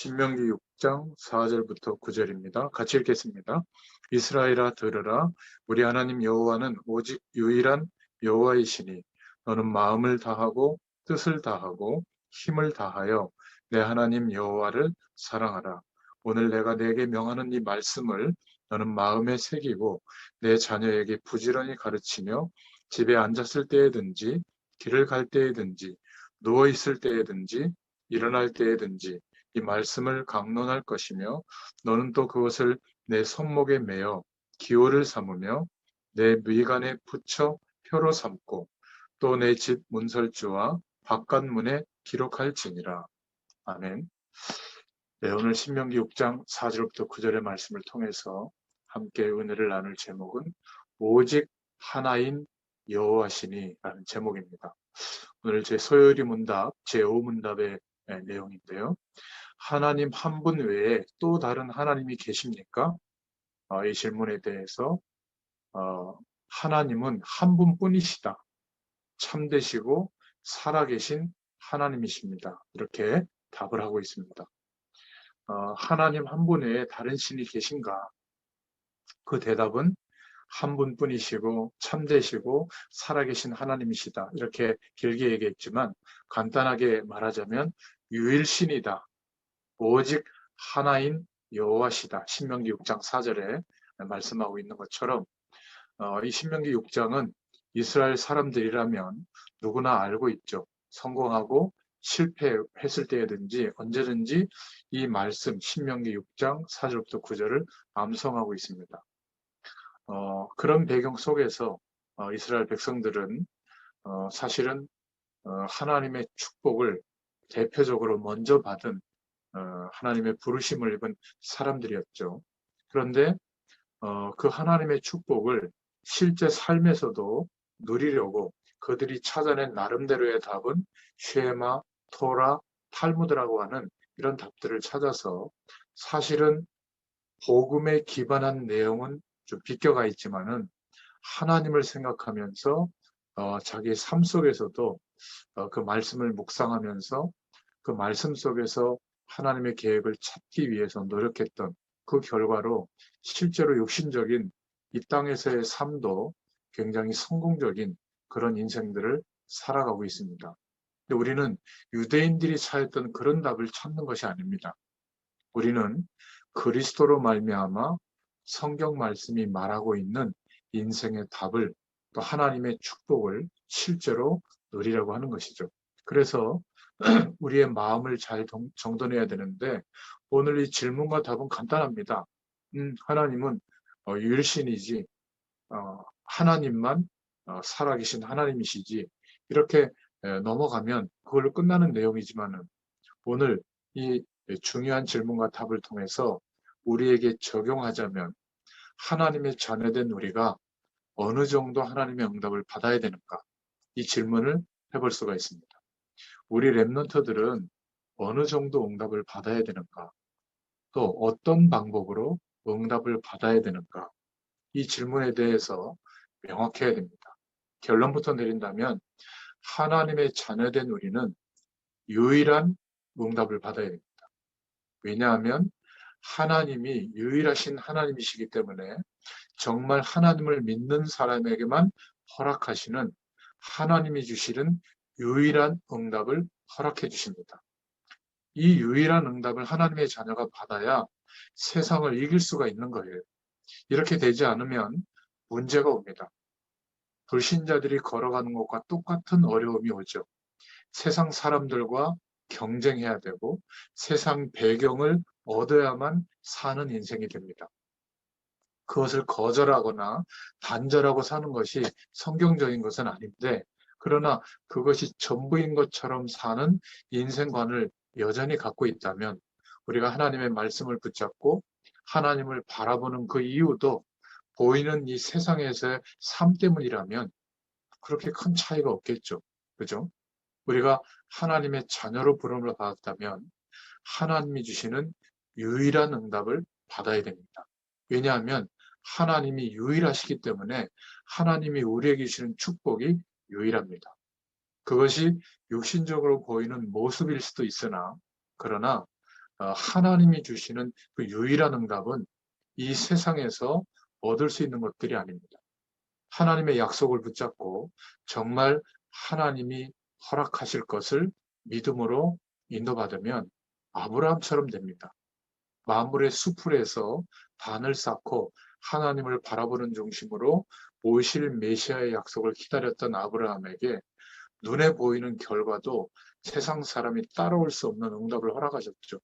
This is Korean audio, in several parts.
신명기 6장 4절부터 9절입니다. 같이 읽겠습니다. 이스라엘아 들으라. 우리 하나님 여호와는 오직 유일한 여호와이시니 너는 마음을 다하고 뜻을 다하고 힘을 다하여 내 하나님 여호와를 사랑하라. 오늘 내가 네게 명하는 이 말씀을 너는 마음에 새기고 내 자녀에게 부지런히 가르치며 집에 앉았을 때에든지 길을 갈 때에든지 누워 있을 때에든지 일어날 때에든지 이 말씀을 강론할 것이며 너는 또 그것을 내 손목에 매어 기호를 삼으며 내 미간에 붙여 표로 삼고 또 내 집 문설주와 바깥문에 기록할지니라. 아멘. 네, 오늘 신명기 6장 4절부터 9절의 말씀을 통해서 함께 은혜를 나눌 제목은 오직 하나인 여호와시니라는 제목입니다. 오늘 제 소요리 문답, 제5문답의 내용인데요. 하나님 한 분 외에 또 다른 하나님이 계십니까? 이 질문에 대해서 하나님은 한 분뿐이시다. 참되시고 살아계신 하나님이십니다. 이렇게 답을 하고 있습니다. 하나님 한 분 외에 다른 신이 계신가? 그 대답은 한 분뿐이시고 참되시고 살아계신 하나님이시다. 이렇게 길게 얘기했지만 간단하게 말하자면 유일신이다. 오직 하나인 여호와시다. 신명기 6장 4절에 말씀하고 있는 것처럼 이 신명기 6장은 이스라엘 사람들이라면 누구나 알고 있죠. 성공하고 실패했을 때든지 언제든지 이 말씀 신명기 6장 4절부터 9절을 암송하고 있습니다. 그런 배경 속에서 이스라엘 백성들은 사실은 하나님의 축복을 대표적으로 먼저 받은 하나님의 부르심을 입은 사람들이었죠. 그런데 그 하나님의 축복을 실제 삶에서도 누리려고 그들이 찾아낸 나름대로의 답은 쉐마, 토라, 탈무드라고 하는 이런 답들을 찾아서 사실은 복음에 기반한 내용은 좀 비껴가 있지만은 하나님을 생각하면서 자기 삶 속에서도 그 말씀을 묵상하면서 그 말씀 속에서 하나님의 계획을 찾기 위해서 노력했던 그 결과로 실제로 육신적인 이 땅에서의 삶도 굉장히 성공적인 그런 인생들을 살아가고 있습니다. 근데 우리는 유대인들이 찾았던 그런 답을 찾는 것이 아닙니다. 우리는 그리스도로 말미암아 성경 말씀이 말하고 있는 인생의 답을 또 하나님의 축복을 실제로 누리려고 하는 것이죠. 그래서 우리의 마음을 잘 정돈해야 되는데 오늘 이 질문과 답은 간단합니다. 하나님은 유일신이지 하나님만 살아계신 하나님이시지 이렇게 넘어가면 그걸로 끝나는 내용이지만은 오늘 이 중요한 질문과 답을 통해서 우리에게 적용하자면 하나님의 자녀된 우리가 어느 정도 하나님의 응답을 받아야 되는가? 이 질문을 해볼 수가 있습니다. 우리 랩런터들은 어느 정도 응답을 받아야 되는가? 또 어떤 방법으로 응답을 받아야 되는가? 이 질문에 대해서 명확해야 됩니다. 결론부터 내린다면 하나님의 자녀된 우리는 유일한 응답을 받아야 됩니다. 왜냐하면 하나님이 유일하신 하나님이시기 때문에 정말 하나님을 믿는 사람에게만 허락하시는 하나님이 주시는 유일한 응답을 허락해 주십니다. 이 유일한 응답을 하나님의 자녀가 받아야 세상을 이길 수가 있는 거예요. 이렇게 되지 않으면 문제가 옵니다. 불신자들이 걸어가는 것과 똑같은 어려움이 오죠. 세상 사람들과 경쟁해야 되고 세상 배경을 얻어야만 사는 인생이 됩니다. 그것을 거절하거나 단절하고 사는 것이 성경적인 것은 아닌데 그러나 그것이 전부인 것처럼 사는 인생관을 여전히 갖고 있다면 우리가 하나님의 말씀을 붙잡고 하나님을 바라보는 그 이유도 보이는 이 세상에서의 삶 때문이라면 그렇게 큰 차이가 없겠죠. 그죠? 우리가 하나님의 자녀로 부름을 받았다면 하나님이 주시는 유일한 응답을 받아야 됩니다. 왜냐하면 하나님이 유일하시기 때문에 하나님이 우리에게 주시는 축복이 유일합니다. 그것이 육신적으로 보이는 모습일 수도 있으나 그러나 하나님이 주시는 그 유일한 응답은 이 세상에서 얻을 수 있는 것들이 아닙니다. 하나님의 약속을 붙잡고 정말 하나님이 허락하실 것을 믿음으로 인도받으면 아브라함처럼 됩니다. 만물의 수풀에서 단을 쌓고 하나님을 바라보는 중심으로 오실 메시아의 약속을 기다렸던 아브라함에게 눈에 보이는 결과도 세상 사람이 따라올 수 없는 응답을 허락하셨죠.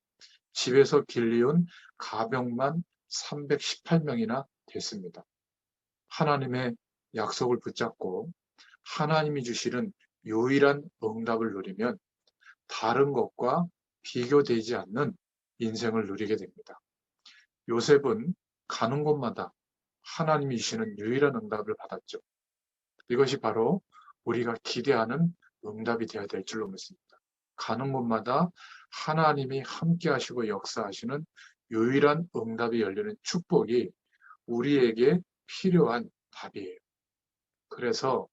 집에서 길리운 가병만 318명이나 됐습니다. 하나님의 약속을 붙잡고 하나님이 주시는 유일한 응답을 누리면 다른 것과 비교되지 않는 인생을 누리게 됩니다. 요셉은 가는 곳마다 하나님이 주시는 유일한 응답을 받았죠. 이것이 바로 우리가 기대하는 응답이 되어야 될 줄로 믿습니다. 가는 곳마다 하나님이 함께 하시고 역사하시는 유일한 응답이 열리는 축복이 우리에게 필요한 답이에요. 그래서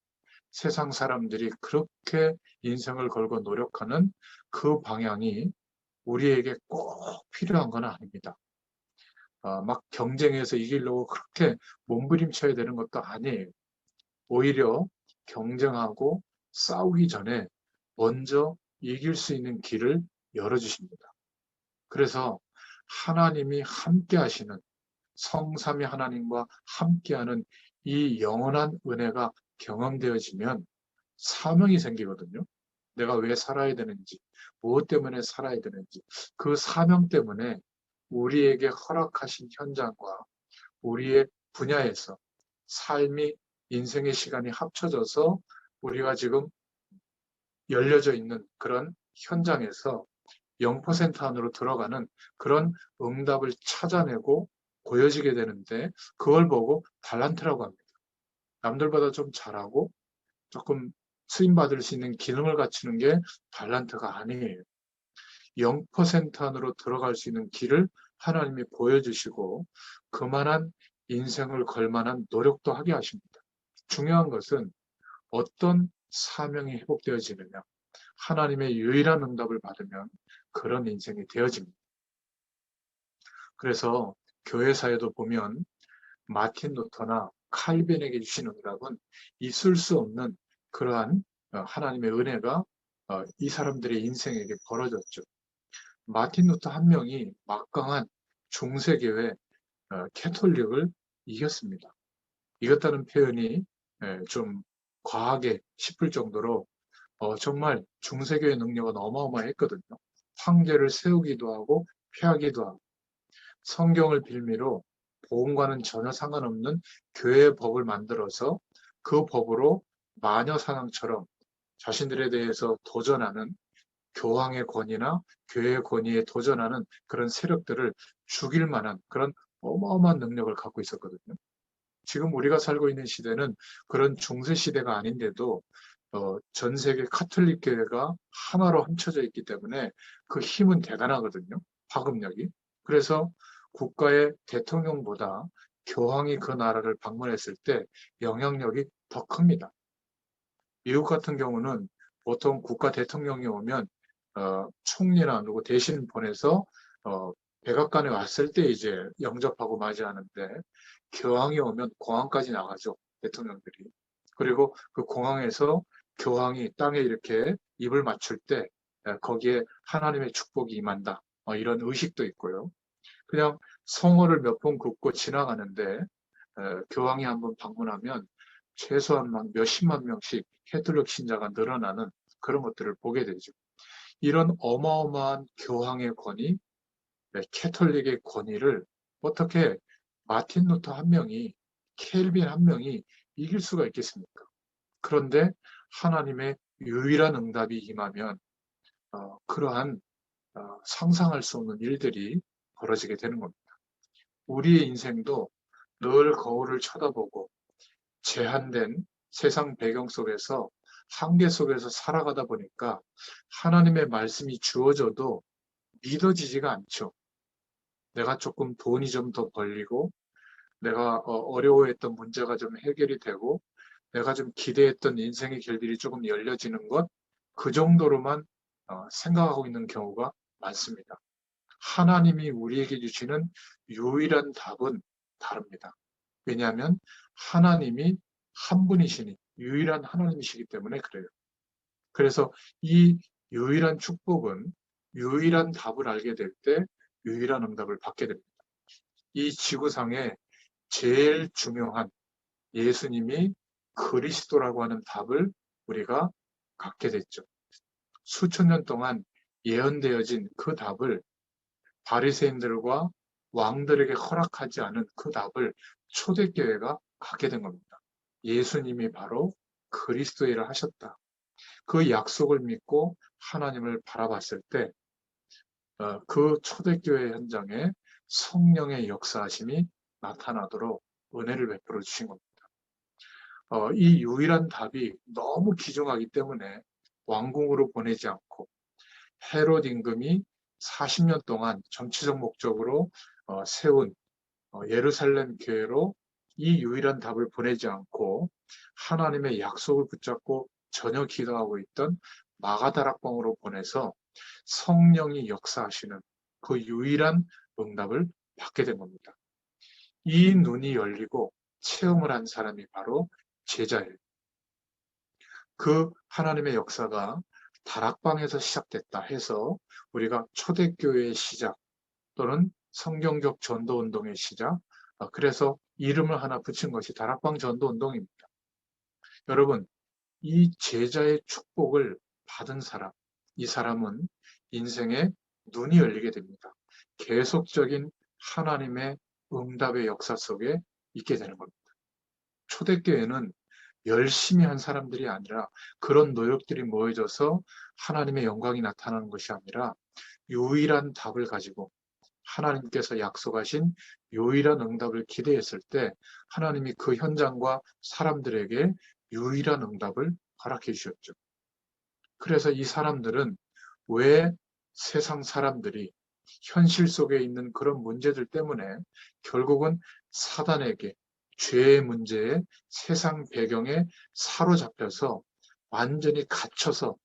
세상 사람들이 그렇게 인생을 걸고 노력하는 그 방향이 우리에게 꼭 필요한 건 아닙니다. 막 경쟁해서 이기려고 그렇게 몸부림쳐야 되는 것도 아니에요. 오히려 경쟁하고 싸우기 전에 먼저 이길 수 있는 길을 열어주십니다. 그래서 하나님이 함께 하시는 성삼위 하나님과 함께하는 이 영원한 은혜가 경험되어지면 사명이 생기거든요. 내가 왜 살아야 되는지, 무엇 때문에 살아야 되는지, 그 사명 때문에 우리에게 허락하신 현장과 우리의 분야에서 삶이 인생의 시간이 합쳐져서 우리가 지금 열려져 있는 그런 현장에서 0% 안으로 들어가는 그런 응답을 찾아내고 보여지게 되는데 그걸 보고 달란트라고 합니다. 남들보다 좀 잘하고 조금 쓰임받을 수 있는 기능을 갖추는 게 달란트가 아니에요. 0% 안으로 들어갈 수 있는 길을 하나님이 보여주시고 그만한 인생을 걸 만한 노력도 하게 하십니다. 중요한 것은 어떤 사명이 회복되어지느냐. 하나님의 유일한 응답을 받으면 그런 인생이 되어집니다. 그래서 교회사에도 보면 마틴 루터나 칼빈에게 주신 응답은 있을 수 없는 그러한 하나님의 은혜가 이 사람들의 인생에게 벌어졌죠. 마틴 루터 한 명이 막강한 중세교회 캐톨릭을 이겼습니다. 이겼다는 표현이 좀 과하게 싶을 정도로 정말 중세교회 능력은 어마어마했거든요. 황제를 세우기도 하고 폐하기도 하고 성경을 빌미로 복음과는 전혀 상관없는 교회의 법을 만들어서 그 법으로 마녀 사냥처럼 자신들에 대해서 도전하는 교황의 권위나 교회의 권위에 도전하는 그런 세력들을 죽일 만한 그런 어마어마한 능력을 갖고 있었거든요. 지금 우리가 살고 있는 시대는 그런 중세 시대가 아닌데도 전 세계 카톨릭 교회가 하나로 합쳐져 있기 때문에 그 힘은 대단하거든요. 파급력이. 그래서 국가의 대통령보다 교황이 그 나라를 방문했을 때 영향력이 더 큽니다. 미국 같은 경우는 보통 국가 대통령이 오면 총리나 누구 대신 보내서 백악관에 왔을 때 이제 영접하고 맞이하는데 교황이 오면 공항까지 나가죠. 대통령들이. 그리고 그 공항에서 교황이 땅에 이렇게 입을 맞출 때 거기에 하나님의 축복이 임한다. 이런 의식도 있고요. 그냥 성호를 몇 번 긋고 지나가는데 교황이 한번 방문하면 최소한 막 몇십만 명씩 캐톨릭 신자가 늘어나는 그런 것들을 보게 되죠. 이런 어마어마한 교황의 권위, 캐톨릭의 권위를 어떻게 마틴 루터 한 명이, 켈빈 한 명이 이길 수가 있겠습니까? 그런데 하나님의 유일한 응답이 임하면 그러한 상상할 수 없는 일들이 벌어지게 되는 겁니다. 우리의 인생도 늘 거울을 쳐다보고 제한된 세상 배경 속에서 한계 속에서 살아가다 보니까 하나님의 말씀이 주어져도 믿어지지가 않죠. 내가 조금 돈이 좀 더 벌리고 내가 어려워했던 문제가 좀 해결이 되고 내가 좀 기대했던 인생의 길들이 조금 열려지는 것, 그 정도로만 생각하고 있는 경우가 많습니다. 하나님이 우리에게 주시는 유일한 답은 다릅니다. 왜냐하면 하나님이 한 분이시니 유일한 하나님이시기 때문에 그래요. 그래서 이 유일한 축복은 유일한 답을 알게 될 때 유일한 응답을 받게 됩니다. 이 지구상에 제일 중요한 예수님이 그리스도라고 하는 답을 우리가 갖게 됐죠. 수천 년 동안 예언되어진 그 답을 바리새인들과 왕들에게 허락하지 않은 그 답을 초대교회가 갖게 된 겁니다. 예수님이 바로 그리스도의 일을 하셨다. 그 약속을 믿고 하나님을 바라봤을 때 그 초대교회 현장에 성령의 역사하심이 나타나도록 은혜를 베풀어 주신 겁니다. 이 유일한 답이 너무 귀중하기 때문에 왕궁으로 보내지 않고 헤롯 임금이 40년 동안 정치적 목적으로 세운 예루살렘 교회로 이 유일한 답을 보내지 않고 하나님의 약속을 붙잡고 전혀 기도하고 있던 마가다락방으로 보내서 성령이 역사하시는 그 유일한 응답을 받게 된 겁니다. 이 눈이 열리고 체험을 한 사람이 바로 제자예요. 그 하나님의 역사가 다락방에서 시작됐다 해서 우리가 초대교회의 시작 또는 성경적 전도운동의 시작, 그래서 이름을 하나 붙인 것이 다락방 전도운동입니다. 여러분, 이 제자의 축복을 받은 사람, 이 사람은 인생에 눈이 열리게 됩니다. 계속적인 하나님의 응답의 역사 속에 있게 되는 겁니다. 초대교회는 열심히 한 사람들이 아니라 그런 노력들이 모여져서 하나님의 영광이 나타나는 것이 아니라 유일한 답을 가지고 하나님께서 약속하신 유일한 응답을 기대했을 때 하나님이 그 현장과 사람들에게 유일한 응답을 허락해 주셨죠. 그래서 이 사람들은 왜 세상 사람들이 현실 속에 있는 그런 문제들 때문에 결국은 사단에게 죄의 문제에 세상 배경에 사로잡혀서 완전히 갇혀서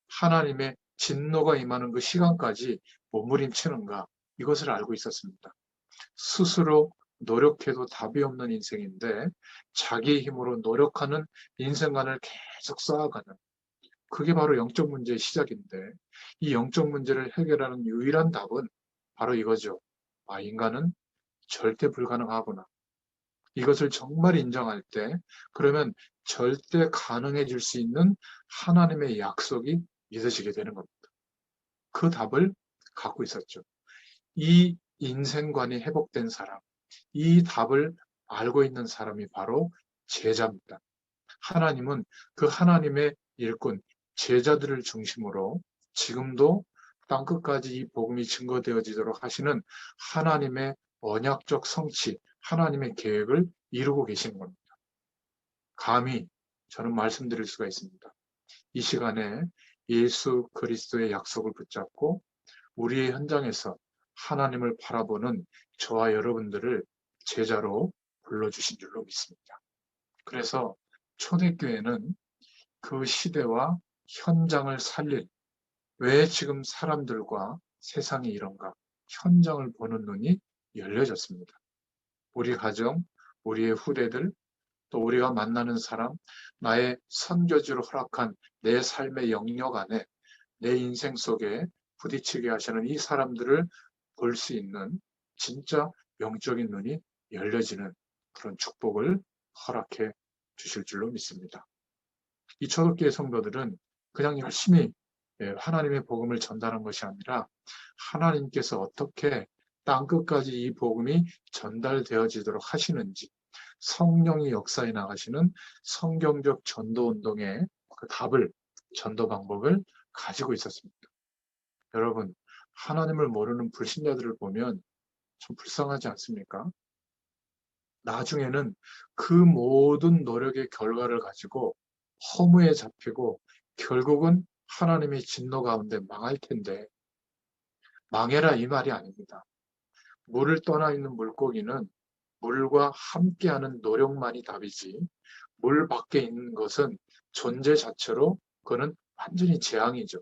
하나님의 진노가 임하는 그 시간까지 몸부림치는가, 이것을 알고 있었습니다. 스스로 노력해도 답이 없는 인생인데 자기의 힘으로 노력하는 인생관을 계속 쌓아가는, 그게 바로 영적 문제의 시작인데 이 영적 문제를 해결하는 유일한 답은 바로 이거죠. 인간은 절대 불가능하구나. 이것을 정말 인정할 때 그러면 절대 가능해질 수 있는 하나님의 약속이 믿어지게 되는 겁니다. 그 답을 갖고 있었죠. 이 인생관이 회복된 사람, 이 답을 알고 있는 사람이 바로 제자입니다. 하나님은 그 하나님의 일꾼, 제자들을 중심으로 지금도 땅끝까지 이 복음이 증거되어지도록 하시는 하나님의 언약적 성취, 하나님의 계획을 이루고 계시는 겁니다. 감히 저는 말씀드릴 수가 있습니다. 이 시간에 예수 그리스도의 약속을 붙잡고 우리의 현장에서 하나님을 바라보는 저와 여러분들을 제자로 불러주신 줄로 믿습니다. 그래서 초대교회는 그 시대와 현장을 살릴, 왜 지금 사람들과 세상이 이런가, 현장을 보는 눈이 열려졌습니다. 우리 가정, 우리의 후대들, 또 우리가 만나는 사람, 나의 선교지로 허락한 내 삶의 영역 안에 내 인생 속에 부딪히게 하시는 이 사람들을 볼 수 있는 진짜 영적인 눈이 열려지는 그런 축복을 허락해 주실 줄로 믿습니다. 이 초대교회 성도들은 그냥 열심히 하나님의 복음을 전달한 것이 아니라 하나님께서 어떻게 땅끝까지 이 복음이 전달되어지도록 하시는지 성령이 역사해 나가시는 성경적 전도운동의 그 답을, 전도 방법을 가지고 있었습니다. 여러분, 하나님을 모르는 불신자들을 보면 좀 불쌍하지 않습니까? 나중에는 그 모든 노력의 결과를 가지고 허무에 잡히고 결국은 하나님의 진노 가운데 망할 텐데, 망해라 이 말이 아닙니다. 물을 떠나 있는 물고기는 물과 함께하는 노력만이 답이지, 물 밖에 있는 것은 존재 자체로 그거는 완전히 재앙이죠.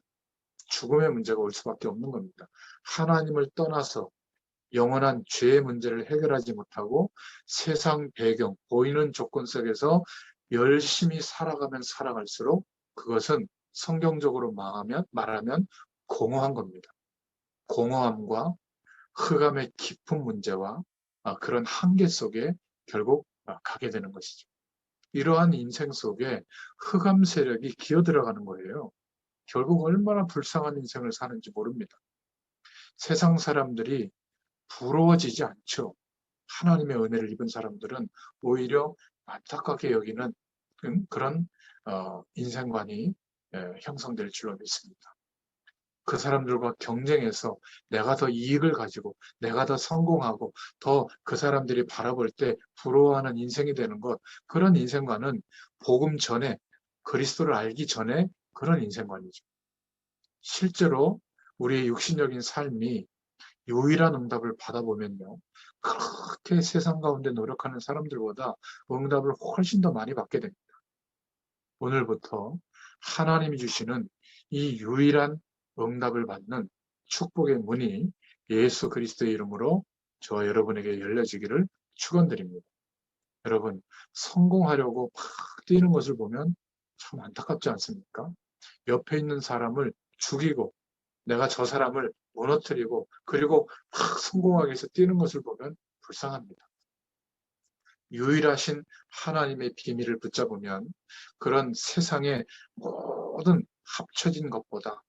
죽음의 문제가 올 수밖에 없는 겁니다. 하나님을 떠나서 영원한 죄의 문제를 해결하지 못하고 세상 배경, 보이는 조건 속에서 열심히 살아가면 살아갈수록 그것은 성경적으로 말하면 공허한 겁니다. 공허함과 흑암의 깊은 문제와 그런 한계 속에 결국 가게 되는 것이죠. 이러한 인생 속에 흑암 세력이 기어들어가는 거예요. 결국 얼마나 불쌍한 인생을 사는지 모릅니다. 세상 사람들이 부러워지지 않죠. 하나님의 은혜를 입은 사람들은 오히려 안타깝게 여기는 그런 인생관이 형성될 줄로 믿습니다. 그 사람들과 경쟁해서 내가 더 이익을 가지고 내가 더 성공하고 더 그 사람들이 바라볼 때 부러워하는 인생이 되는 것, 그런 인생관은 복음 전에, 그리스도를 알기 전에 그런 인생관이죠. 실제로 우리의 육신적인 삶이 유일한 응답을 받아보면요, 그렇게 세상 가운데 노력하는 사람들보다 응답을 훨씬 더 많이 받게 됩니다. 오늘부터 하나님이 주시는 이 유일한 응답을 받는 축복의 문이 예수 그리스도의 이름으로 저와 여러분에게 열려지기를 축원드립니다. 여러분, 성공하려고 막 뛰는 것을 보면 참 안타깝지 않습니까? 옆에 있는 사람을 죽이고 내가 저 사람을 무너뜨리고 그리고 막 성공하기 위해서 뛰는 것을 보면 불쌍합니다. 유일하신 하나님의 비밀을 붙잡으면 그런 세상의 모든 합쳐진 것보다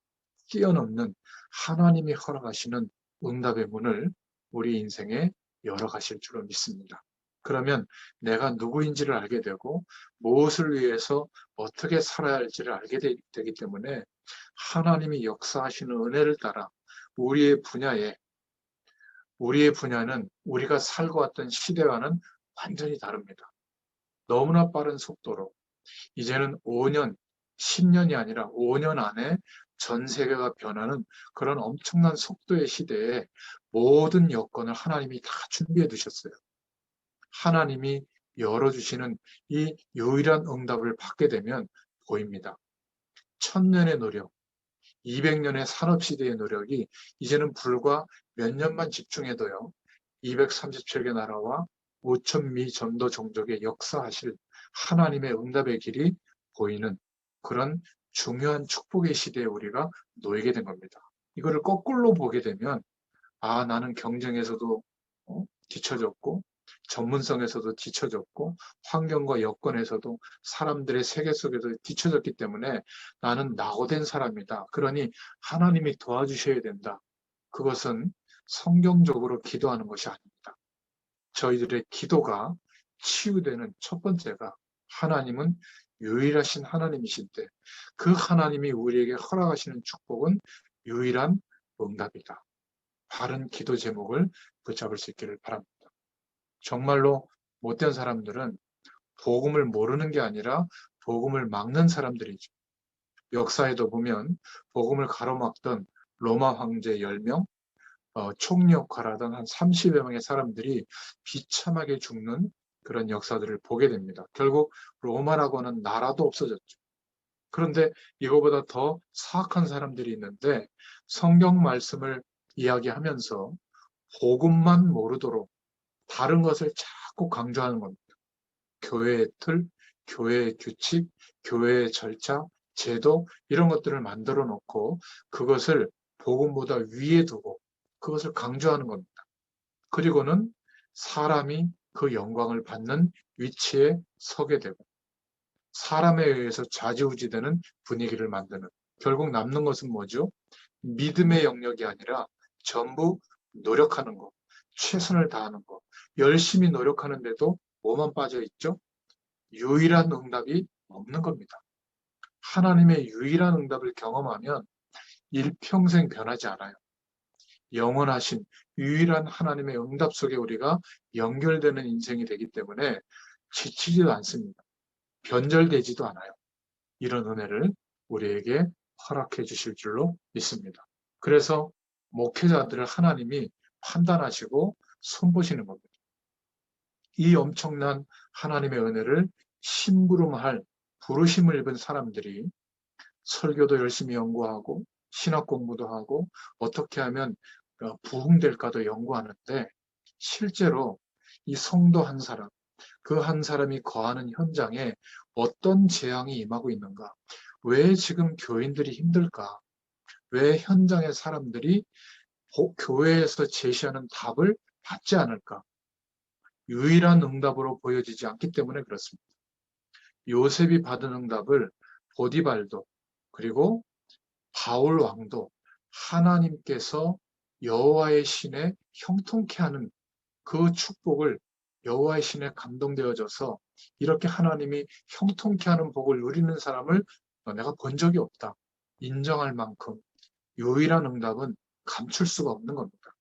뛰어넘는 하나님이 허락하시는 응답의 문을 우리 인생에 열어가실 줄로 믿습니다. 그러면 내가 누구인지를 알게 되고 무엇을 위해서 어떻게 살아야 할지를 알게 되기 때문에 하나님이 역사하시는 은혜를 따라 우리의 분야는 우리가 살고 왔던 시대와는 완전히 다릅니다. 너무나 빠른 속도로 이제는 5년, 10년이 아니라 5년 안에 전 세계가 변하는 그런 엄청난 속도의 시대에 모든 여건을 하나님이 다 준비해 두셨어요. 하나님이 열어주시는 이 유일한 응답을 받게 되면 보입니다. 1000년의 노력, 200년의 산업시대의 노력이 이제는 불과 몇 년만 집중해도요, 237개 나라와 5천미 전도 종족의 역사하실 하나님의 응답의 길이 보이는 그런 중요한 축복의 시대에 우리가 놓이게 된 겁니다. 이거를 거꾸로 보게 되면, 나는 경쟁에서도 뒤처졌고, 전문성에서도 뒤처졌고, 환경과 여건에서도 사람들의 세계 속에서 뒤처졌기 때문에 나는 낙오된 사람이다. 그러니 하나님이 도와주셔야 된다. 그것은 성경적으로 기도하는 것이 아닙니다. 저희들의 기도가 치유되는 첫 번째가 하나님은 유일하신 하나님이신데 그 하나님이 우리에게 허락하시는 축복은 유일한 응답이다. 바른 기도 제목을 붙잡을 수 있기를 바랍니다. 정말로 못된 사람들은 복음을 모르는 게 아니라 복음을 막는 사람들이죠. 역사에도 보면 복음을 가로막던 로마 황제 10명, 총리역할하던 한 30여 명의 사람들이 비참하게 죽는 그런 역사들을 보게 됩니다. 결국 로마라고 하는 나라도 없어졌죠. 그런데 이거보다 더 사악한 사람들이 있는데 성경 말씀을 이야기하면서 복음만 모르도록 다른 것을 자꾸 강조하는 겁니다. 교회의 틀, 교회의 규칙, 교회의 절차, 제도 이런 것들을 만들어 놓고 그것을 복음보다 위에 두고 그것을 강조하는 겁니다. 그리고는 사람이 그 영광을 받는 위치에 서게 되고 사람에 의해서 좌지우지되는 분위기를 만드는, 결국 남는 것은 뭐죠? 믿음의 영역이 아니라 전부 노력하는 것, 최선을 다하는 것, 열심히 노력하는데도 뭐만 빠져 있죠? 유일한 응답이 없는 겁니다. 하나님의 유일한 응답을 경험하면 일평생 변하지 않아요. 영원하신 유일한 하나님의 응답 속에 우리가 연결되는 인생이 되기 때문에 지치지도 않습니다. 변절되지도 않아요. 이런 은혜를 우리에게 허락해 주실 줄로 믿습니다. 그래서 목회자들을 하나님이 판단하시고 손보시는 겁니다. 이 엄청난 하나님의 은혜를 심부름할 부르심을 입은 사람들이 설교도 열심히 연구하고 신학 공부도 하고 어떻게 하면 부흥될까도 연구하는데 실제로 이 성도 한 사람, 그 한 사람이 거하는 현장에 어떤 재앙이 임하고 있는가? 왜 지금 교인들이 힘들까? 왜 현장의 사람들이 교회에서 제시하는 답을 받지 않을까? 유일한 응답으로 보여지지 않기 때문에 그렇습니다. 요셉이 받은 응답을 보디발도 그리고 바울 왕도 하나님께서 여호와의 신에 형통케 하는 그 축복을 여호와의 신에 감동되어져서 이렇게 하나님이 형통케 하는 복을 누리는 사람을 내가 본 적이 없다. 인정할 만큼 유일한 응답은 감출 수가 없는 겁니다.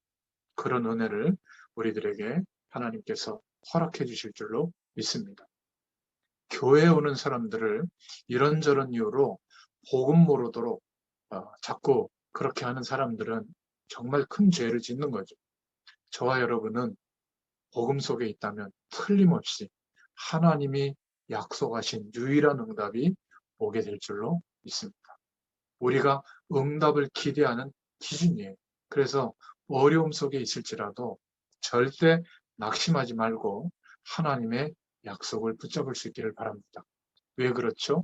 그런 은혜를 우리들에게 하나님께서 허락해 주실 줄로 믿습니다. 교회에 오는 사람들을 이런저런 이유로 복음 모르도록 자꾸 그렇게 하는 사람들은 정말 큰 죄를 짓는 거죠. 저와 여러분은 복음 속에 있다면 틀림없이 하나님이 약속하신 유일한 응답이 오게 될 줄로 믿습니다. 우리가 응답을 기대하는 기준이에요. 그래서 어려움 속에 있을지라도 절대 낙심하지 말고 하나님의 약속을 붙잡을 수 있기를 바랍니다. 왜 그렇죠?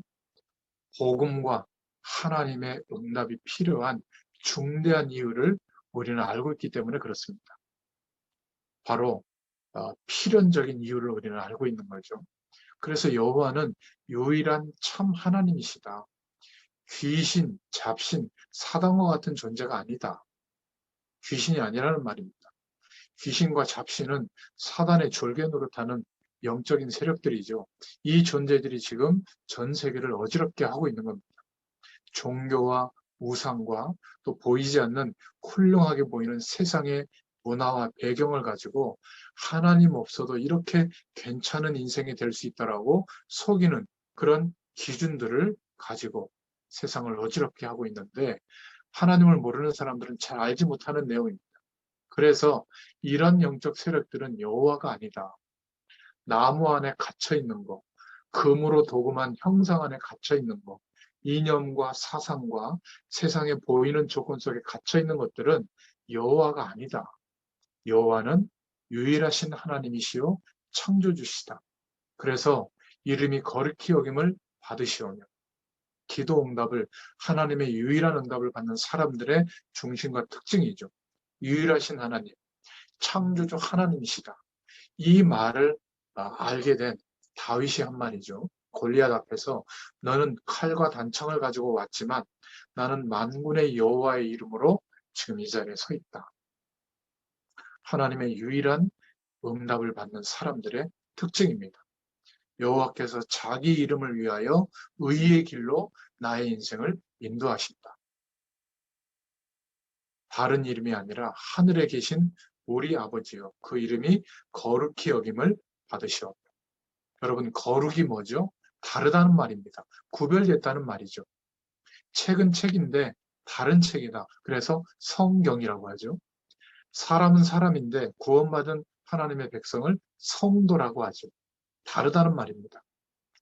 복음과 하나님의 응답이 필요한 중대한 이유를 우리는 알고 있기 때문에 그렇습니다. 바로 필연적인 이유를 우리는 알고 있는 거죠. 그래서 여호와는 유일한 참 하나님이시다. 귀신, 잡신, 사단과 같은 존재가 아니다. 귀신이 아니라는 말입니다. 귀신과 잡신은 사단의 졸개 노릇하는 영적인 세력들이죠. 이 존재들이 지금 전 세계를 어지럽게 하고 있는 겁니다. 종교와 우상과 또 보이지 않는 훌륭하게 보이는 세상의 문화와 배경을 가지고 하나님 없어도 이렇게 괜찮은 인생이 될 수 있다라고 속이는 그런 기준들을 가지고 세상을 어지럽게 하고 있는데 하나님을 모르는 사람들은 잘 알지 못하는 내용입니다. 그래서 이런 영적 세력들은 여호와가 아니다. 나무 안에 갇혀 있는 거, 금으로 도금한 형상 안에 갇혀 있는 거, 이념과 사상과 세상에 보이는 조건 속에 갇혀 있는 것들은 여호와가 아니다. 여호와는 유일하신 하나님이시요 창조주시다. 그래서 이름이 거룩히 여김을 받으시오며 기도 응답을 하나님의 유일한 응답을 받는 사람들의 중심과 특징이죠. 유일하신 하나님, 창조주 하나님이시다. 이 말을 알게 된 다윗이 한 말이죠. 골리앗 앞에서 너는 칼과 단창을 가지고 왔지만 나는 만군의 여호와의 이름으로 지금 이 자리에 서 있다. 하나님의 유일한 응답을 받는 사람들의 특징입니다. 여호와께서 자기 이름을 위하여 의의 길로 나의 인생을 인도하신다. 다른 이름이 아니라 하늘에 계신 우리 아버지여 그 이름이 거룩히 여김을 받으시옵다. 여러분 거룩이 뭐죠? 다르다는 말입니다. 구별됐다는 말이죠. 책은 책인데 다른 책이다. 그래서 성경이라고 하죠. 사람은 사람인데 구원받은 하나님의 백성을 성도라고 하죠. 다르다는 말입니다.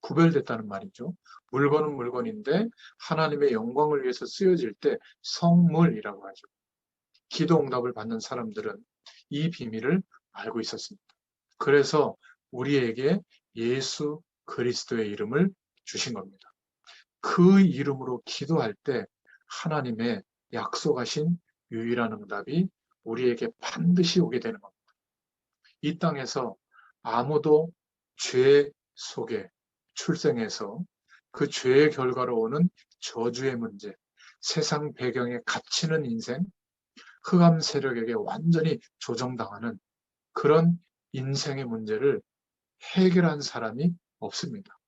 구별됐다는 말이죠. 물건은 물건인데 하나님의 영광을 위해서 쓰여질 때 성물이라고 하죠. 기도 응답을 받는 사람들은 이 비밀을 알고 있었습니다. 그래서 우리에게 예수 그리스도의 이름을 주신 겁니다. 그 이름으로 기도할 때 하나님의 약속하신 유일한 응답이 우리에게 반드시 오게 되는 겁니다. 이 땅에서 아무도 죄 속에 출생해서 그 죄의 결과로 오는 저주의 문제, 세상 배경에 갇히는 인생, 흑암 세력에게 완전히 조정당하는 그런 인생의 문제를 해결한 사람이 없습니다.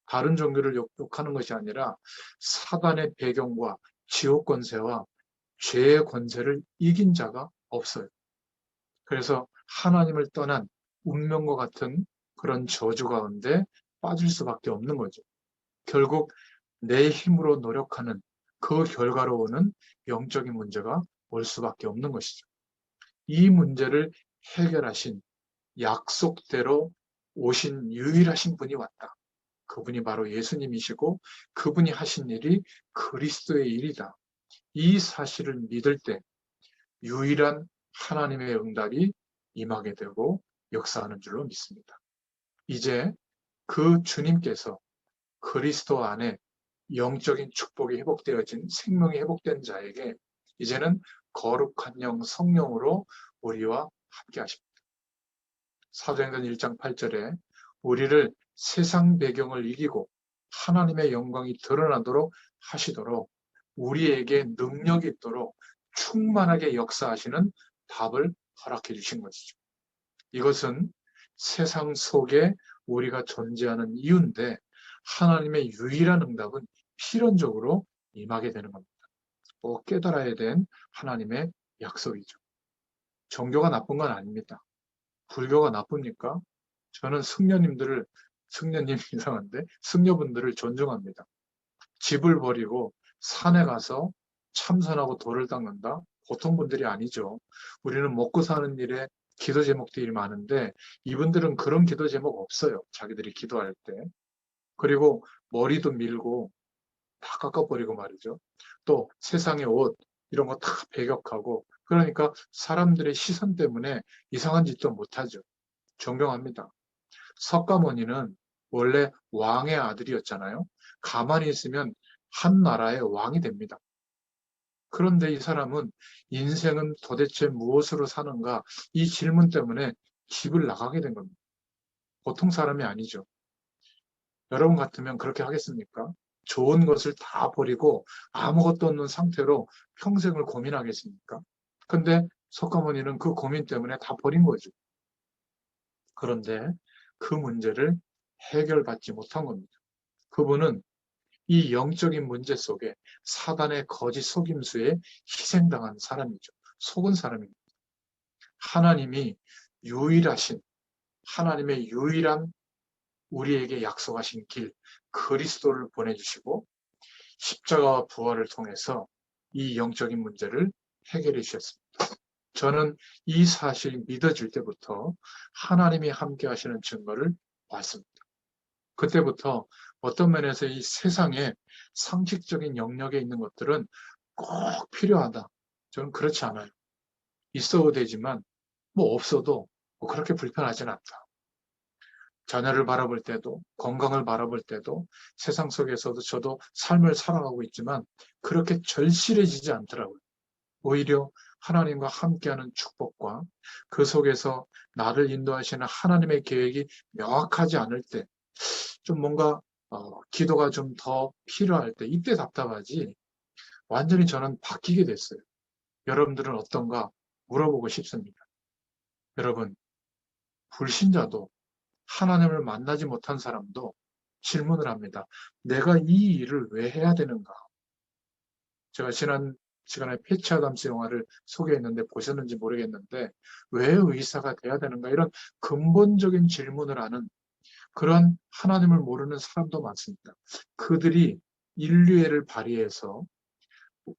다른 종교를 욕하는 것이 아니라 사단의 배경과 지옥 권세와 죄의 권세를 이긴 자가 없어요. 그래서 하나님을 떠난 운명과 같은 그런 저주 가운데 빠질 수밖에 없는 거죠. 결국 내 힘으로 노력하는 그 결과로 오는 영적인 문제가 올 수밖에 없는 것이죠. 이 문제를 해결하신 약속대로 오신 유일하신 분이 왔다. 그분이 바로 예수님이시고 그분이 하신 일이 그리스도의 일이다. 이 사실을 믿을 때 유일한 하나님의 응답이 임하게 되고 역사하는 줄로 믿습니다. 이제 그 주님께서 그리스도 안에 영적인 축복이 회복되어진 생명이 회복된 자에게 이제는 거룩한 영 성령으로 우리와 함께 하십니다. 사도행전 1장 8절에 우리를 세상 배경을 이기고 하나님의 영광이 드러나도록 하시도록 우리에게 능력이 있도록 충만하게 역사하시는 답을 허락해 주신 것이죠. 이것은 세상 속에 우리가 존재하는 이유인데 하나님의 유일한 응답은 필연적으로 임하게 되는 겁니다. 꼭 깨달아야 된 하나님의 약속이죠. 종교가 나쁜 건 아닙니다. 불교가 나쁩니까? 저는 승려님 이상한데, 승려분들을 존중합니다. 집을 버리고 산에 가서 참선하고 돌을 닦는다? 보통 분들이 아니죠. 우리는 먹고 사는 일에 기도 제목들이 많은데 이분들은 그런 기도 제목 없어요. 자기들이 기도할 때. 그리고 머리도 밀고 다 깎아버리고 말이죠. 또 세상의 옷 이런 거 다 배격하고 그러니까 사람들의 시선 때문에 이상한 짓도 못하죠. 존경합니다. 석가모니는 원래 왕의 아들이었잖아요. 가만히 있으면 한 나라의 왕이 됩니다. 그런데 이 사람은 인생은 도대체 무엇으로 사는가? 이 질문 때문에 집을 나가게 된 겁니다. 보통 사람이 아니죠. 여러분 같으면 그렇게 하겠습니까? 좋은 것을 다 버리고 아무것도 없는 상태로 평생을 고민하겠습니까? 근데 석가모니는 그 고민 때문에 다 버린 거죠. 그런데 그 문제를 해결받지 못한 겁니다. 그분은 이 영적인 문제 속에 사단의 거짓 속임수에 희생당한 사람이죠. 속은 사람입니다. 하나님이 유일하신, 하나님의 유일한 우리에게 약속하신 길, 그리스도를 보내주시고 십자가와 부활을 통해서 이 영적인 문제를 해결해 주셨습니다. 저는 이 사실이 믿어질 때부터 하나님이 함께 하시는 증거를 봤습니다. 그때부터 어떤 면에서 이 세상에 상식적인 영역에 있는 것들은 꼭 필요하다. 저는 그렇지 않아요. 있어도 되지만 뭐 없어도 뭐 그렇게 불편하진 않다. 자녀를 바라볼 때도 건강을 바라볼 때도 세상 속에서도 저도 삶을 살아가고 있지만 그렇게 절실해지지 않더라고요. 오히려 하나님과 함께하는 축복과 그 속에서 나를 인도하시는 하나님의 계획이 명확하지 않을 때 좀 뭔가 기도가 좀 더 필요할 때 이때 답답하지 완전히 저는 바뀌게 됐어요. 여러분들은 어떤가 물어보고 싶습니다. 여러분, 불신자도 하나님을 만나지 못한 사람도 질문을 합니다. 내가 이 일을 왜 해야 되는가? 제가 지난 시간에 패치 아담스 영화를 소개했는데 보셨는지 모르겠는데 왜 의사가 돼야 되는가? 이런 근본적인 질문을 하는 그런 하나님을 모르는 사람도 많습니다. 그들이 인류애를 발휘해서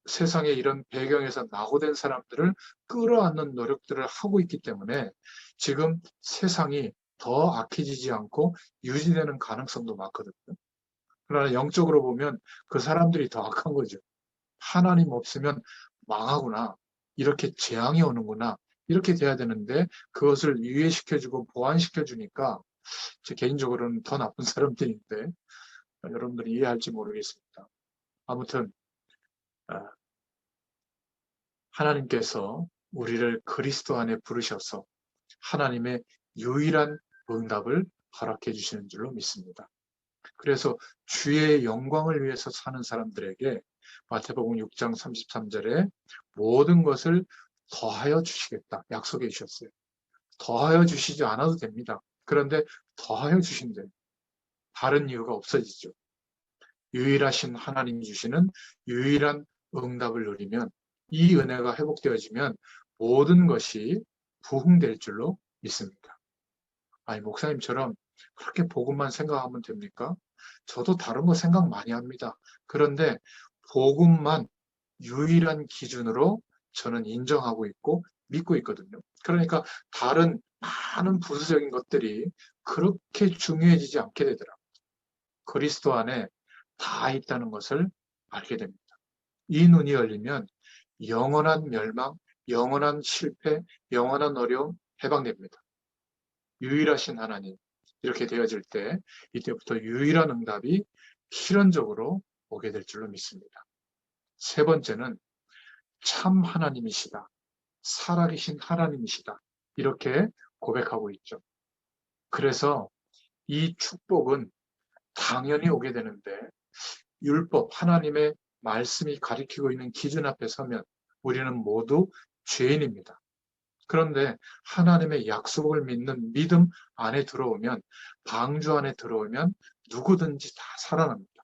세상에 이런 배경에서 낙오된 사람들을 끌어안는 노력들을 하고 있기 때문에 지금 세상이 더 악해지지 않고 유지되는 가능성도 많거든요. 그러나 영적으로 보면 그 사람들이 더 악한 거죠. 하나님 없으면 망하구나. 이렇게 재앙이 오는구나. 이렇게 돼야 되는데 그것을 유예시켜주고 보완시켜주니까 제 개인적으로는 더 나쁜 사람들인데 여러분들이 이해할지 모르겠습니다. 아무튼 하나님께서 우리를 그리스도 안에 부르셔서 하나님의 유일한 응답을 허락해 주시는 줄로 믿습니다. 그래서 주의 영광을 위해서 사는 사람들에게 마태복음 6장 33절에 모든 것을 더하여 주시겠다 약속해 주셨어요. 더하여 주시지 않아도 됩니다. 그런데 더하여 주신대요. 다른 이유가 없어지죠. 유일하신 하나님이 주시는 유일한 응답을 누리면 이 은혜가 회복되어지면 모든 것이 부흥될 줄로 믿습니다. 아니, 목사님처럼 그렇게 복음만 생각하면 됩니까? 저도 다른 거 생각 많이 합니다. 그런데 복음만 유일한 기준으로 저는 인정하고 있고 믿고 있거든요. 그러니까 다른 많은 부수적인 것들이 그렇게 중요해지지 않게 되더라고요. 그리스도 안에 다 있다는 것을 알게 됩니다. 이 눈이 열리면 영원한 멸망, 영원한 실패, 영원한 어려움 해방됩니다. 유일하신 하나님. 이렇게 되어질 때 이때부터 유일한 응답이 실현적으로 오게 될 줄로 믿습니다. 세 번째는 참 하나님이시다. 살아계신 하나님이시다. 이렇게 고백하고 있죠. 그래서 이 축복은 당연히 오게 되는데 율법, 하나님의 말씀이 가리키고 있는 기준 앞에 서면 우리는 모두 죄인입니다. 그런데 하나님의 약속을 믿는 믿음 안에 들어오면, 방주 안에 들어오면 누구든지 다 살아납니다.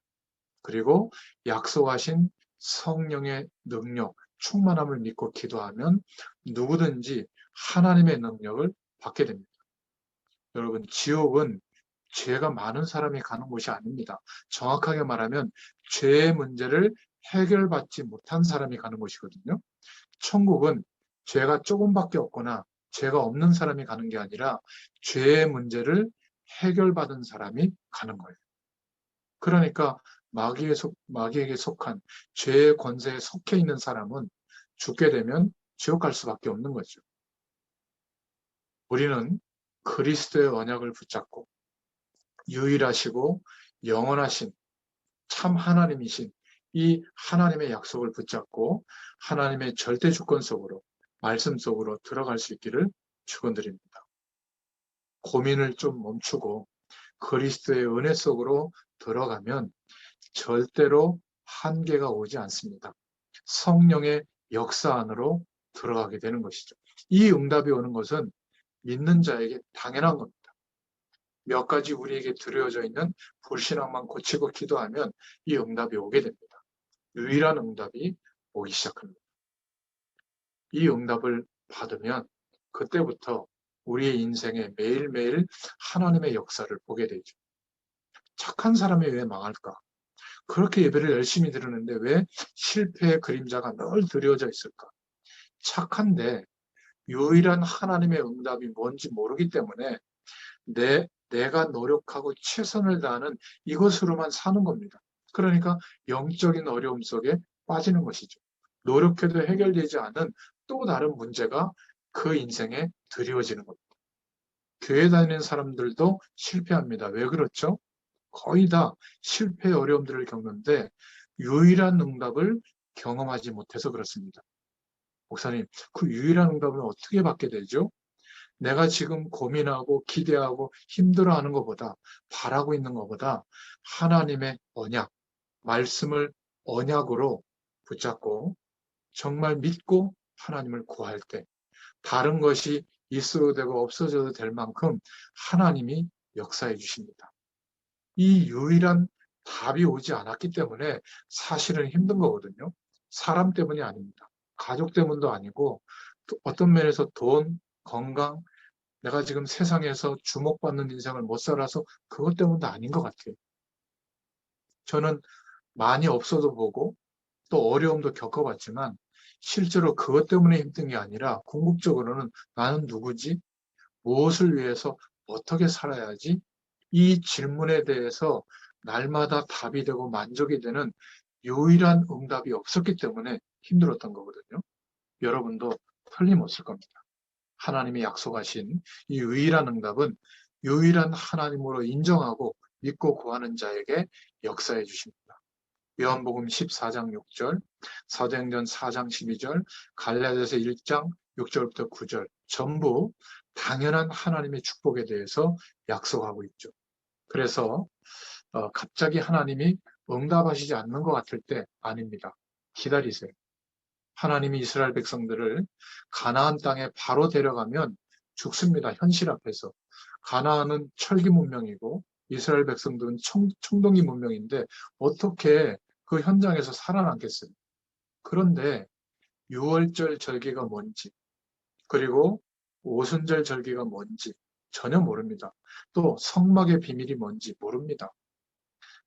그리고 약속하신 성령의 능력, 충만함을 믿고 기도하면 누구든지 하나님의 능력을 받게 됩니다. 여러분, 지옥은 죄가 많은 사람이 가는 곳이 아닙니다. 정확하게 말하면 죄의 문제를 해결받지 못한 사람이 가는 곳이거든요. 천국은 죄가 조금밖에 없거나 죄가 없는 사람이 가는 게 아니라 죄의 문제를 해결받은 사람이 가는 거예요. 그러니까 마귀에게 속한 죄의 권세에 속해 있는 사람은 죽게 되면 지옥 갈 수밖에 없는 거죠. 우리는 그리스도의 언약을 붙잡고 유일하시고 영원하신 참 하나님이신 이 하나님의 약속을 붙잡고 하나님의 절대 주권 속으로, 말씀 속으로 들어갈 수 있기를 축원드립니다. 고민을 좀 멈추고 그리스도의 은혜 속으로 들어가면 절대로 한계가 오지 않습니다. 성령의 역사 안으로 들어가게 되는 것이죠. 이 응답이 오는 것은 믿는 자에게 당연한 겁니다. 몇 가지 우리에게 두려워져 있는 불신앙만 고치고 기도하면 이 응답이 오게 됩니다. 유일한 응답이 오기 시작합니다. 이 응답을 받으면 그때부터 우리의 인생에 매일매일 하나님의 역사를 보게 되죠. 착한 사람이 왜 망할까? 그렇게 예배를 열심히 드리는데 왜 실패의 그림자가 늘 드려져 있을까? 착한데 유일한 하나님의 응답이 뭔지 모르기 때문에 내가 노력하고 최선을 다하는 이것으로만 사는 겁니다. 그러니까 영적인 어려움 속에 빠지는 것이죠. 노력해도 해결되지 않은 또 다른 문제가 그 인생에 드리워지는 겁니다. 교회 다니는 사람들도 실패합니다. 왜 그렇죠? 거의 다 실패의 어려움들을 겪는데 유일한 응답을 경험하지 못해서 그렇습니다. 목사님, 그 유일한 응답은 어떻게 받게 되죠? 내가 지금 고민하고 기대하고 힘들어하는 것보다, 바라고 있는 것보다 하나님의 언약, 말씀을 언약으로 붙잡고 정말 믿고 하나님을 구할 때 다른 것이 있어도 되고 없어져도 될 만큼 하나님이 역사해 주십니다. 이 유일한 답이 오지 않았기 때문에 사실은 힘든 거거든요. 사람 때문이 아닙니다. 가족 때문도 아니고 어떤 면에서 돈, 건강, 내가 지금 세상에서 주목받는 인생을 못 살아서 그것 때문도 아닌 것 같아요. 저는 많이 없어도 보고 또 어려움도 겪어봤지만 실제로 그것 때문에 힘든 게 아니라 궁극적으로는 나는 누구지? 무엇을 위해서 어떻게 살아야지? 이 질문에 대해서 날마다 답이 되고 만족이 되는 유일한 응답이 없었기 때문에 힘들었던 거거든요. 여러분도 틀림없을 겁니다. 하나님이 약속하신 이 유일한 응답은 유일한 하나님으로 인정하고 믿고 구하는 자에게 역사해 주십니다. 요한복음 14장 6절, 사도행전 4장 12절, 갈라디아서 1장 6절부터 9절 전부 당연한 하나님의 축복에 대해서 약속하고 있죠. 그래서 갑자기 하나님이 응답하시지 않는 것 같을 때 아닙니다. 기다리세요. 하나님이 이스라엘 백성들을 가나안 땅에 바로 데려가면 죽습니다. 현실 앞에서. 가나안은 철기 문명이고 이스라엘 백성들은 청동기 문명인데 어떻게 그 현장에서 살아남겠어요? 그런데 유월절 절기가 뭔지, 그리고 오순절 절기가 뭔지 전혀 모릅니다. 또 성막의 비밀이 뭔지 모릅니다.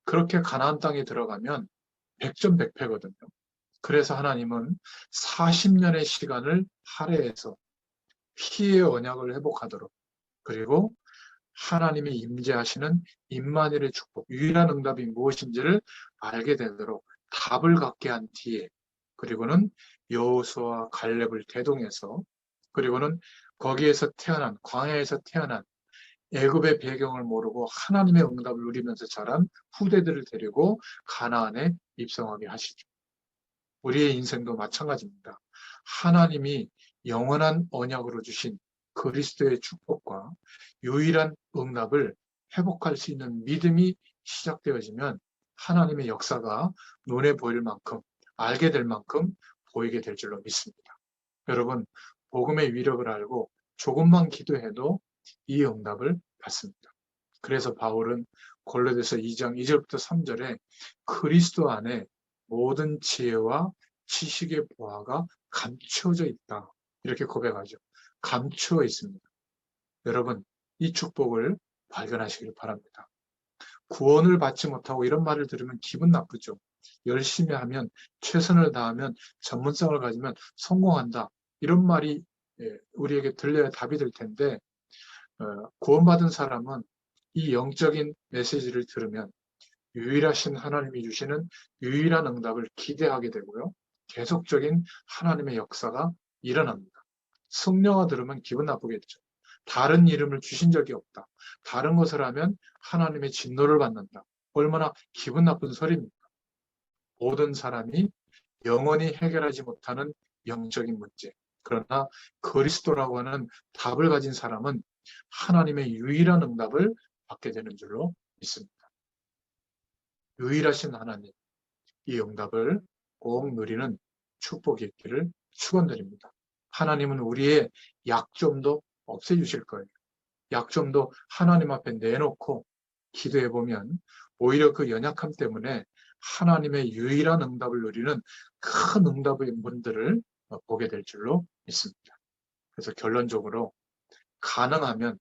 그렇게 가나안 땅에 들어가면 백전백패거든요. 그래서 하나님은 40년의 시간을 할애해서 피의 언약을 회복하도록, 그리고 하나님이 임재하시는 임마누엘의 축복, 유일한 응답이 무엇인지를 알게 되도록 답을 갖게 한 뒤에 그리고는 여호수아와 갈렙을 대동해서, 그리고는 거기에서 태어난, 광야에서 태어난, 애굽의 배경을 모르고 하나님의 응답을 누리면서 자란 후대들을 데리고 가나안에 입성하게 하시죠. 우리의 인생도 마찬가지입니다. 하나님이 영원한 언약으로 주신 그리스도의 축복과 유일한 응답을 회복할 수 있는 믿음이 시작되어지면 하나님의 역사가 눈에 보일 만큼, 알게 될 만큼 보이게 될 줄로 믿습니다. 여러분, 복음의 위력을 알고 조금만 기도해도 이 응답을 받습니다. 그래서 바울은 골로새서 2장 2절부터 3절에 그리스도 안에 모든 지혜와 지식의 보화가 감추어져 있다, 이렇게 고백하죠. 감추어 있습니다. 여러분, 이 축복을 발견하시길 바랍니다. 구원을 받지 못하고 이런 말을 들으면 기분 나쁘죠. 열심히 하면, 최선을 다하면, 전문성을 가지면 성공한다, 이런 말이 우리에게 들려야 답이 될 텐데, 구원받은 사람은 이 영적인 메시지를 들으면 유일하신 하나님이 주시는 유일한 응답을 기대하게 되고요. 계속적인 하나님의 역사가 일어납니다. 성령아 들으면 기분 나쁘겠죠. 다른 이름을 주신 적이 없다, 다른 것을 하면 하나님의 진노를 받는다. 얼마나 기분 나쁜 소리입니까? 모든 사람이 영원히 해결하지 못하는 영적인 문제. 그러나 그리스도라고 하는 답을 가진 사람은 하나님의 유일한 응답을 받게 되는 줄로 믿습니다. 유일하신 하나님, 이 응답을 꼭 누리는 축복이 있기를 축원드립니다. 하나님은 우리의 약점도 없애주실 거예요. 약점도 하나님 앞에 내놓고 기도해 보면 오히려 그 연약함 때문에 하나님의 유일한 응답을 누리는 큰 응답의 문들을 보게 될 줄로 믿습니다. 그래서 결론적으로 가능하면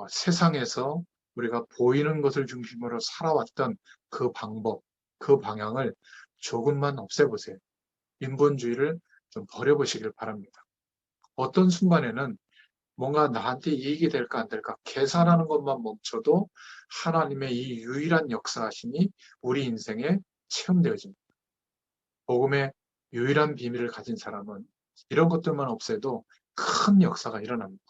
세상에서 우리가 보이는 것을 중심으로 살아왔던 그 방법, 그 방향을 조금만 없애보세요. 인본주의를 좀 버려보시길 바랍니다. 어떤 순간에는 뭔가 나한테 이익이 될까 안 될까 계산하는 것만 멈춰도 하나님의 이 유일한 역사하심이 우리 인생에 체험되어집니다. 복음의 유일한 비밀을 가진 사람은 이런 것들만 없애도 큰 역사가 일어납니다.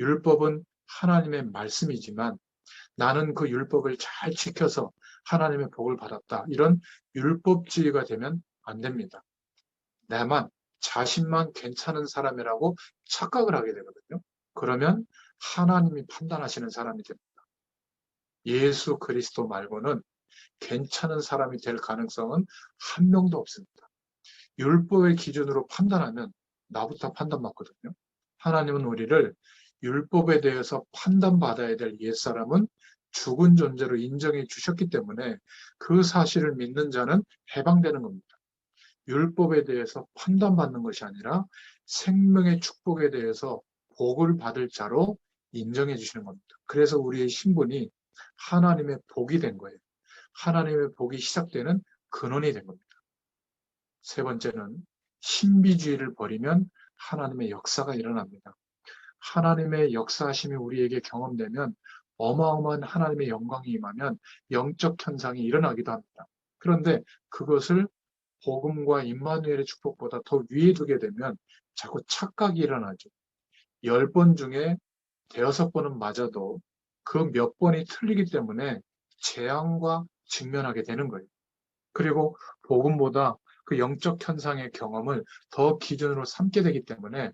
율법은 하나님의 말씀이지만 나는 그 율법을 잘 지켜서 하나님의 복을 받았다, 이런 율법주의가 되면 안 됩니다. 나만, 자신만 괜찮은 사람이라고 착각을 하게 되거든요. 그러면 하나님이 판단하시는 사람이 됩니다. 예수 그리스도 말고는 괜찮은 사람이 될 가능성은 한 명도 없습니다. 율법의 기준으로 판단하면 나부터 판단받거든요. 하나님은 우리를 율법에 대해서 판단받아야 될 옛사람은 죽은 존재로 인정해 주셨기 때문에 그 사실을 믿는 자는 해방되는 겁니다. 율법에 대해서 판단받는 것이 아니라 생명의 축복에 대해서 복을 받을 자로 인정해 주시는 겁니다. 그래서 우리의 신분이 하나님의 복이 된 거예요. 하나님의 복이 시작되는 근원이 된 겁니다. 세 번째는 신비주의를 버리면 하나님의 역사가 일어납니다. 하나님의 역사하심이 우리에게 경험되면 어마어마한 하나님의 영광이 임하면 영적 현상이 일어나기도 합니다. 그런데 그것을 복음과 임마누엘의 축복보다 더 위에 두게 되면 자꾸 착각이 일어나죠. 10번 중에 5번은 맞아도 그 몇 번이 틀리기 때문에 재앙과 직면하게 되는 거예요. 그리고 복음보다 그 영적 현상의 경험을 더 기준으로 삼게 되기 때문에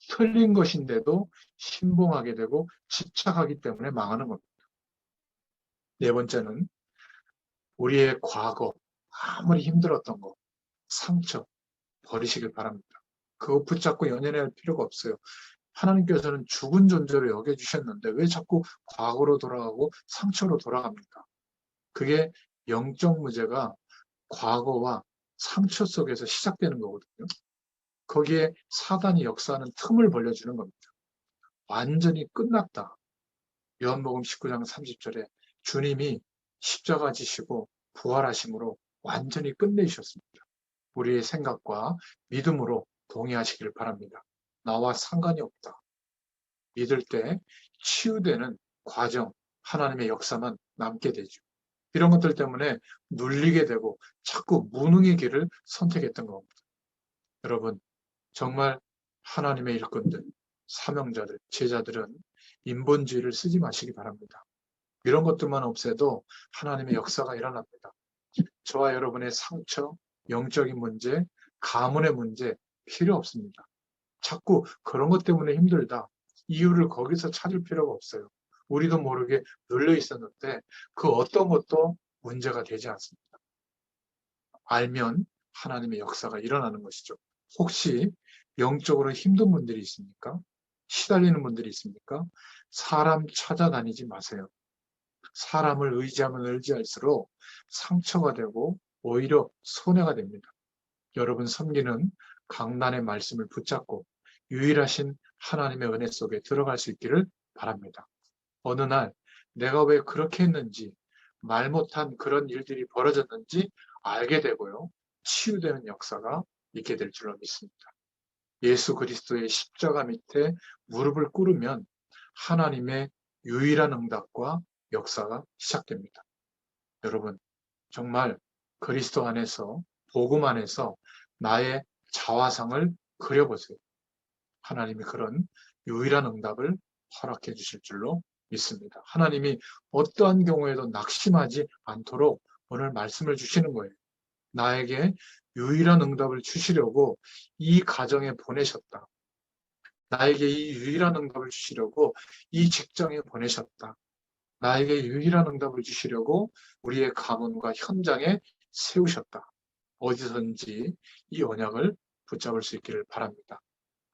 틀린 것인데도 신봉하게 되고 집착하기 때문에 망하는 겁니다. 네 번째는 우리의 과거, 아무리 힘들었던 거, 상처 버리시길 바랍니다. 그거 붙잡고 연연할 필요가 없어요. 하나님께서는 죽은 존재로 여겨주셨는데 왜 자꾸 과거로 돌아가고 상처로 돌아갑니까? 그게 영적 무죄가 과거와 상처 속에서 시작되는 거거든요. 거기에 사단이 역사하는 틈을 벌려주는 겁니다. 완전히 끝났다. 요한복음 19장 30절에 주님이 십자가 지시고 부활하심으로 완전히 끝내주셨습니다. 우리의 생각과 믿음으로 동의하시길 바랍니다. 나와 상관이 없다. 믿을 때 치유되는 과정, 하나님의 역사만 남게 되죠. 이런 것들 때문에 눌리게 되고 자꾸 무능의 길을 선택했던 겁니다. 여러분, 정말 하나님의 일꾼들, 사명자들, 제자들은 인본주의를 쓰지 마시기 바랍니다. 이런 것들만 없애도 하나님의 역사가 일어납니다. 저와 여러분의 상처, 영적인 문제, 가문의 문제 필요 없습니다. 자꾸 그런 것 때문에 힘들다. 이유를 거기서 찾을 필요가 없어요. 우리도 모르게 눌려 있었는데 그 어떤 것도 문제가 되지 않습니다. 알면 하나님의 역사가 일어나는 것이죠. 혹시 영적으로 힘든 분들이 있습니까? 시달리는 분들이 있습니까? 사람 찾아다니지 마세요. 사람을 의지하면 의지할수록 상처가 되고 오히려 손해가 됩니다. 여러분 섬기는 강단의 말씀을 붙잡고 유일하신 하나님의 은혜 속에 들어갈 수 있기를 바랍니다. 어느 날 내가 왜 그렇게 했는지, 말 못한 그런 일들이 벌어졌는지 알게 되고요. 치유되는 역사가 있게 될 줄로 믿습니다. 예수 그리스도의 십자가 밑에 무릎을 꿇으면 하나님의 유일한 응답과 역사가 시작됩니다. 여러분, 정말 그리스도 안에서, 복음 안에서 나의 자화상을 그려보세요. 하나님이 그런 유일한 응답을 허락해 주실 줄로 믿습니다. 하나님이 어떠한 경우에도 낙심하지 않도록 오늘 말씀을 주시는 거예요. 나에게 유일한 응답을 주시려고 이 가정에 보내셨다. 나에게 이 유일한 응답을 주시려고 이 직장에 보내셨다. 나에게 유일한 응답을 주시려고 우리의 가문과 현장에 세우셨다. 어디서든지 이 언약을 붙잡을 수 있기를 바랍니다.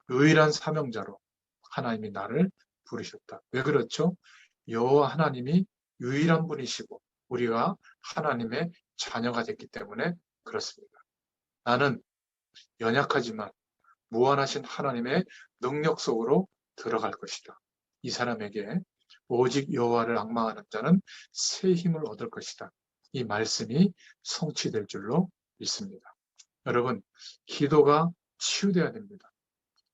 유일한 사명자로 하나님이 나를 부르셨다. 왜 그렇죠? 여호와 하나님이 유일한 분이시고 우리가 하나님의 자녀가 됐기 때문에 그렇습니다. 나는 연약하지만 무한하신 하나님의 능력 속으로 들어갈 것이다. 이 사람에게 오직 여호와를 앙망하는 자는 새 힘을 얻을 것이다. 이 말씀이 성취될 줄로 믿습니다. 여러분, 기도가 치유돼야 됩니다.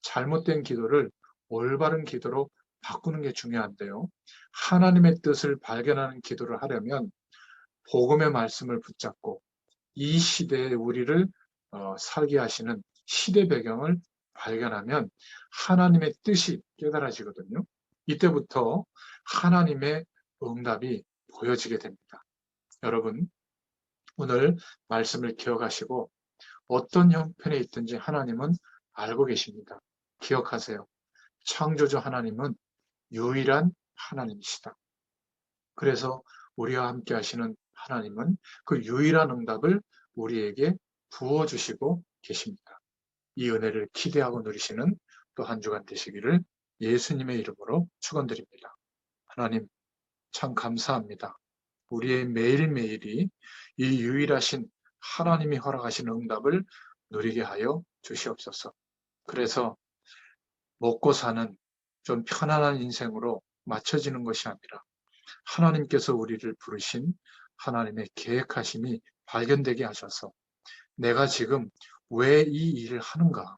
잘못된 기도를 올바른 기도로 바꾸는 게 중요한데요. 하나님의 뜻을 발견하는 기도를 하려면 복음의 말씀을 붙잡고 이 시대에 우리를 살게 하시는 시대 배경을 발견하면 하나님의 뜻이 깨달아지거든요. 이때부터 하나님의 응답이 보여지게 됩니다. 여러분, 오늘 말씀을 기억하시고 어떤 형편에 있든지 하나님은 알고 계십니다. 기억하세요. 창조주 하나님은 유일한 하나님이시다. 그래서 우리와 함께 하시는 하나님은 그 유일한 응답을 우리에게 부어주시고 계십니다. 이 은혜를 기대하고 누리시는 또 한 주간 되시기를 예수님의 이름으로 축원드립니다. 하나님 참 감사합니다. 우리의 매일매일이 이 유일하신 하나님이 허락하신 응답을 누리게 하여 주시옵소서. 그래서 먹고 사는 좀 편안한 인생으로 맞춰지는 것이 아니라 하나님께서 우리를 부르신 하나님의 계획하심이 발견되게 하셔서 내가 지금 왜 이 일을 하는가?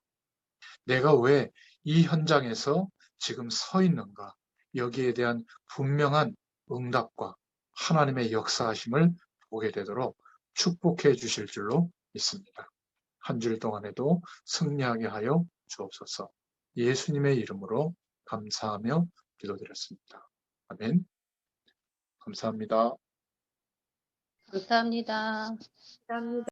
내가 왜 이 현장에서 지금 서 있는가? 여기에 대한 분명한 응답과 하나님의 역사하심을 보게 되도록 축복해 주실 줄로 믿습니다. 한 주일 동안에도 승리하게 하여 주옵소서. 예수님의 이름으로 감사하며 기도드렸습니다. 아멘. 감사합니다. 감사합니다. 감사합니다.